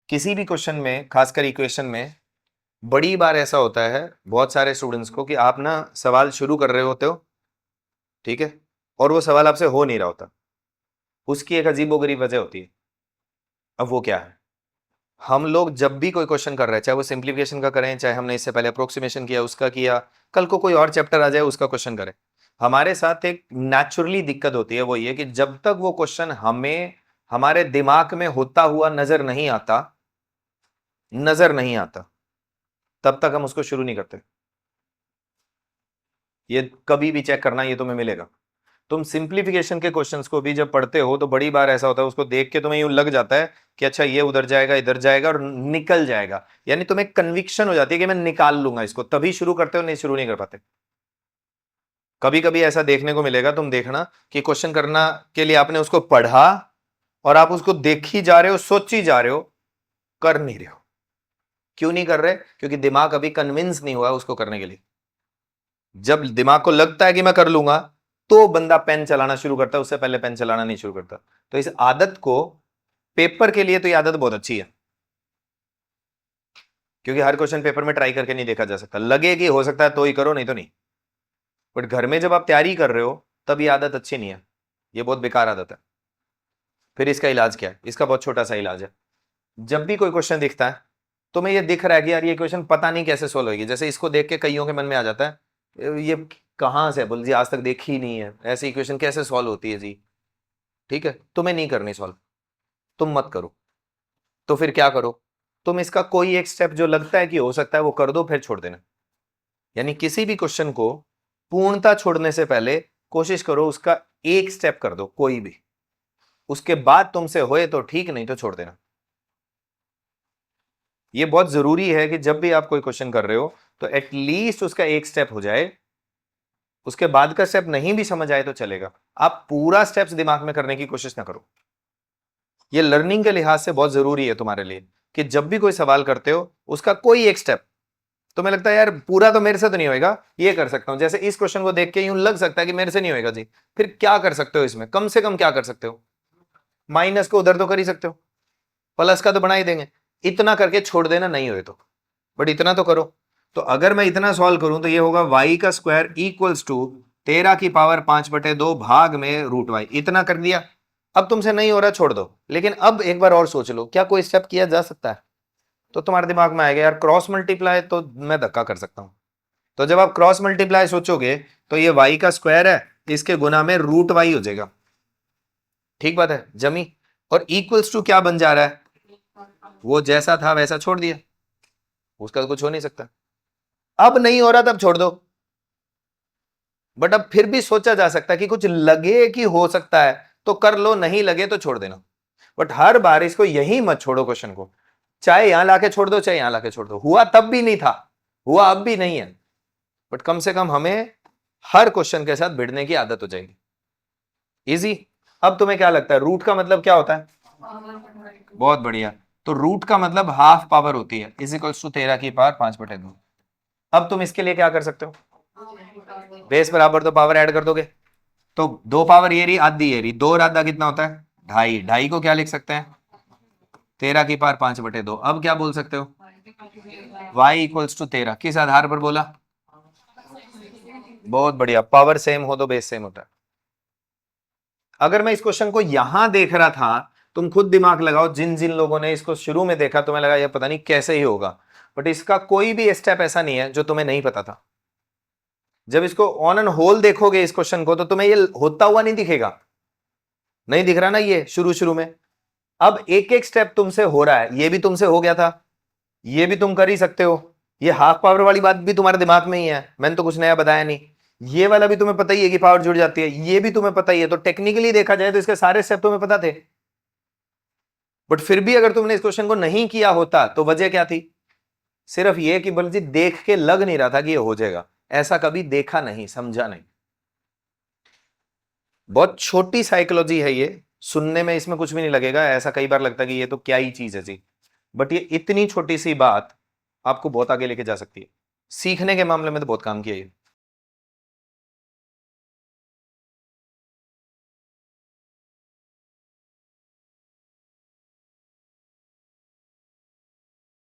किसी भी क्वेश्चन में, खासकर इक्वेशन में, बड़ी बार ऐसा होता है बहुत सारे स्टूडेंट्स को कि आप ना सवाल शुरू कर रहे होते हो, ठीक है, और वो सवाल आपसे हो नहीं रहा होता। उसकी एक अजीबोगरीब वजह होती है। अब वो क्या है? हम लोग जब भी कोई क्वेश्चन कर रहे हैं, चाहे वो सिंप्लीफिकेशन का करें, चाहे हमने इससे पहले अप्रोक्सीमेशन किया उसका किया, कल को कोई और चैप्टर आ जाए उसका क्वेश्चन करें, हमारे साथ एक नेचुरली दिक्कत होती है। वो ये कि जब तक वो क्वेश्चन हमें हमारे दिमाग में होता हुआ नजर नहीं आता, तब तक हम उसको शुरू नहीं करते। ये कभी भी चेक करना, ये तुम्हें मिलेगा। तुम सिंप्लीफिकेशन के क्वेश्चंस को भी जब पढ़ते हो तो बड़ी बार ऐसा होता है, उसको देख के तुम्हें यूं लग जाता है कि अच्छा ये उधर जाएगा, इधर जाएगा और निकल जाएगा, यानी तुम्हें कन्विक्शन हो जाती है कि मैं निकाल लूंगा इसको, तभी शुरू करते हो, नहीं शुरू नहीं कर पाते। कभी कभी ऐसा देखने को मिलेगा, तुम देखना कि क्वेश्चन करना के लिए आपने उसको पढ़ा और आप उसको देख ही जा रहे हो, सोची जा रहे हो, कर नहीं रहे हो। क्यों नहीं कर रहे? क्योंकि दिमाग अभी कन्विंस नहीं हुआ उसको करने के लिए। जब दिमाग को लगता है कि मैं कर लूंगा, तो बंदा पेन चलाना शुरू करता है, उससे पहले पेन चलाना नहीं शुरू करता। तो इस आदत को, पेपर के लिए तो ये आदत बहुत अच्छी है, क्योंकि हर क्वेश्चन पेपर में ट्राई करके नहीं देखा जा सकता। लगे कि हो सकता है तो ही करो, नहीं तो नहीं। बट घर में जब आप तैयारी कर रहे हो तब ये आदत अच्छी नहीं है, ये बहुत बेकार आदत है। फिर इसका इलाज क्या है? इसका बहुत छोटा सा इलाज है। जब भी कोई क्वेश्चन दिखता है, तुम्हें ये दिख रहा है कि यार ये क्वेश्चन पता नहीं कैसे सोल्व होगी, जैसे इसको देख के कईयों के मन में आ जाता है ये कहां से, बोल जी आज तक देखी ही नहीं है, ऐसी इक्वेशन कैसे सॉल्व होती है जी। ठीक है, तुम्हें नहीं करनी सॉल्व, तुम मत करो। तो फिर क्या करो? तुम इसका कोई एक स्टेप जो लगता है कि हो सकता है वो कर दो, फिर छोड़ देना। यानी किसी भी क्वेश्चन को पूर्णता छोड़ने से पहले कोशिश करो उसका एक स्टेप कर दो, कोई भी। उसके बाद तुमसे होए तो ठीक, नहीं तो छोड़ देना। ये बहुत जरूरी है कि जब भी आप कोई क्वेश्चन कर रहे हो तो एटलीस्ट उसका एक स्टेप हो जाए। उसके बाद का स्टेप नहीं भी समझ आए तो चलेगा, आप पूरा स्टेप्स दिमाग में करने की कोशिश ना करो। ये लर्निंग के लिहाज से बहुत जरूरी है तुम्हारे लिए कि जब भी कोई सवाल करते हो उसका कोई एक स्टेप तुम्हें लगता है यार पूरा तो मेरे से तो नहीं होएगा, ये कर सकता हूं। जैसे इस क्वेश्चन को देख के यूं लग सकता है कि मेरे से नहीं होएगा जी, फिर क्या कर सकते हो इसमें? कम से कम क्या कर सकते हो? माइनस को उधर तो कर ही सकते हो, प्लस का तो बना ही देंगे। इतना करके छोड़ देना नहीं हुए तो, बट इतना तो करो। तो अगर मैं इतना सॉल्व करूं तो ये होगा y का स्क्वायर इक्वल्स टू 13^5/2 भाग में रूट y। इतना कर दिया। अब तुमसे नहीं हो रहा, छोड़ दो। लेकिन अब एक बार और सोच लो, क्या कोई स्टेप किया जा सकता है? तो तुम्हारे दिमाग में आएगा यार क्रॉस मल्टीप्लाई तो मैं धक्का कर सकता हूं। तो जब आप क्रॉस मल्टीप्लाई सोचोगे तो ये y का स्क्वायर है, इसके गुना में रूट y हो जाएगा। ठीक बात है, जमी। और इक्वल्स टू क्या बन जा रहा है? वो जैसा था वैसा छोड़ दिया, उसका तो कुछ हो नहीं सकता। अब नहीं हो रहा तब छोड़ दो। बट अब फिर भी सोचा जा सकता है कि कुछ लगे कि हो सकता है तो कर लो, नहीं लगे तो छोड़ देना। बट हर बार इसको यही मत छोड़ो क्वेश्चन को, चाहे यहां लाके छोड़ दो चाहे यहां लाके छोड़ दो। हुआ तब भी नहीं था, हुआ अब भी नहीं है, बट कम से कम हमें हर क्वेश्चन के साथ भिड़ने की आदत हो जाएगी। इजी। अब तुम्हें क्या लगता है रूट का मतलब क्या होता है? बहुत बढ़िया। तो रूट का मतलब हाफ पावर होती है, इज इक्वल्स टू 13^5/2। अब तुम इसके लिए क्या कर सकते हो? बेस बराबर तो पावर ऐड कर दोगे, तो 2 पावर ये रही, आधी ये रही, 2 और आधा कितना होता है? 2.5। 2.5 को क्या लिख सकते हैं? 13^5/2। अब क्या बोल सकते हो? y equals to 13। किस आधार पर बोला? बहुत बढ़िया, पावर सेम हो तो बेस सेम होता है। अगर मैं इस क्वेश्चन को यहां देख रहा था, तुम खुद दिमाग लगाओ, जिन जिन लोगों ने इसको शुरू में देखा तुम्हें लगा ये पता नहीं कैसे ही होगा, बट इसका कोई भी स्टेप ऐसा नहीं है जो तुम्हें नहीं पता था। जब इसको ऑन एंड होल देखोगे इस क्वेश्चन को, तो तुम्हें ये होता हुआ नहीं दिखेगा। नहीं दिख रहा ना ये शुरू शुरू में। अब एक एक स्टेप तुमसे हो रहा है, ये भी तुमसे हो गया था, ये भी तुम कर ही सकते हो। ये हाफ पावर वाली बात भी तुम्हारे दिमाग में ही है, मैंने तो कुछ नया बताया नहीं। ये वाला भी तुम्हें पता ही है कि पावर जुड़ जाती है, ये भी तुम्हें पता ही है। तो टेक्निकली देखा जाए तो इसके सारे स्टेप तुम्हें पता थे। बट फिर भी अगर तुमने इस क्वेश्चन को नहीं किया होता तो वजह क्या थी? सिर्फ ये कि बल्कि देख के लग नहीं रहा था कि ये हो जाएगा, ऐसा कभी देखा नहीं, समझा नहीं। बहुत छोटी साइकोलॉजी है ये, सुनने में इसमें कुछ भी नहीं लगेगा, ऐसा कई बार लगता है कि ये तो क्या ही चीज है जी। बट ये इतनी छोटी सी बात आपको बहुत आगे लेके जा सकती है। सीखने के मामले में तो बहुत काम किया ये।